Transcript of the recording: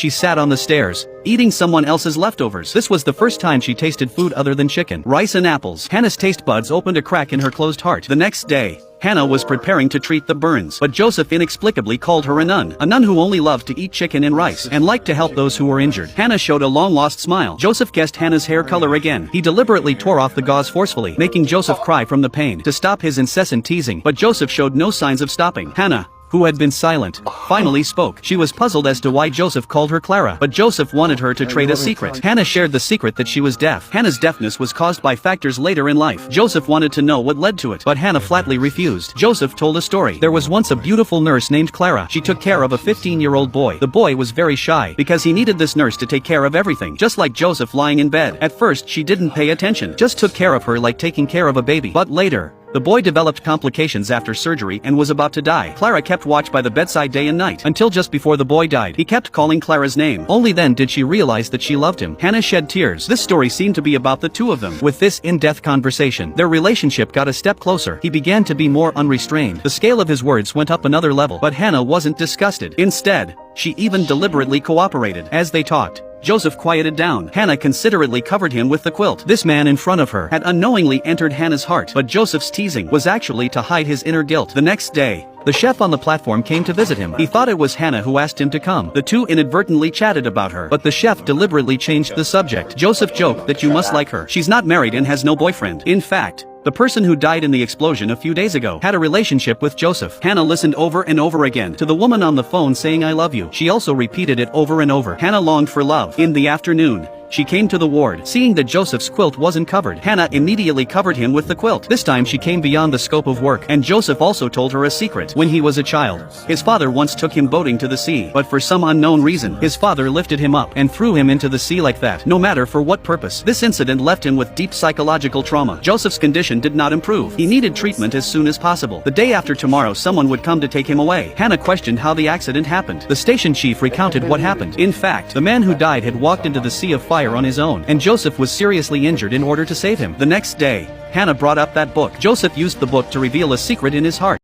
she sat on the stairs, eating someone else's leftovers. This was the first time she tasted food other than chicken, rice and apples. Hannah's taste buds opened a crack in her closed heart. The next day, Hannah was preparing to treat the burns, but Joseph inexplicably called her a nun who only loved to eat chicken and rice, and liked to help those who were injured. Hannah showed a long-lost smile. Joseph guessed Hannah's hair color again. He deliberately tore off the gauze forcefully, making Joseph cry from the pain, to stop his incessant teasing, but Joseph showed no signs of stopping. Hannah, who had been silent, finally spoke. She was puzzled as to why Joseph called her Clara, but Joseph wanted her to trade a secret. Hannah shared the secret that she was deaf. Hannah's deafness was caused by factors later in life. Joseph wanted to know what led to it, but Hannah flatly refused. Joseph told a story. There was once a beautiful nurse named Clara. She took care of a 15-year-old boy. The boy was very shy, because he needed this nurse to take care of everything, just like Joseph lying in bed. At first she didn't pay attention, just took care of her like taking care of a baby. But later, the boy developed complications after surgery and was about to die. Clara kept watch by the bedside day and night, until just before the boy died. He kept calling Clara's name. Only then did she realize that she loved him. Hannah shed tears. This story seemed to be about the two of them. With this in-depth conversation, their relationship got a step closer. He began to be more unrestrained. The scale of his words went up another level, but Hannah wasn't disgusted. Instead, she even deliberately cooperated. As they talked, Joseph quieted down. Hannah considerately covered him with the quilt. This man in front of her had unknowingly entered Hannah's heart, but Joseph's teasing was actually to hide his inner guilt. The next day, the chef on the platform came to visit him. He thought it was Hannah who asked him to come. The two inadvertently chatted about her, but the chef deliberately changed the subject. Joseph joked that you must like her. She's not married and has no boyfriend. In fact, the person who died in the explosion a few days ago had a relationship with Joseph. Hannah listened over and over again to the woman on the phone saying I love you. She also repeated it over and over. Hannah longed for love. In the afternoon, she came to the ward. Seeing that Joseph's quilt wasn't covered, Hannah immediately covered him with the quilt. This time she came beyond the scope of work, and Joseph also told her a secret. When he was a child, his father once took him boating to the sea, but for some unknown reason, his father lifted him up and threw him into the sea like that, no matter for what purpose. This incident left him with deep psychological trauma. Joseph's condition did not improve. He needed treatment as soon as possible. The day after tomorrow someone would come to take him away. Hannah questioned how the accident happened. The station chief recounted what happened. In fact, the man who died had walked into the sea of fire on his own, and Joseph was seriously injured in order to save him. The next day, Hannah brought up that book. Joseph used the book to reveal a secret in his heart.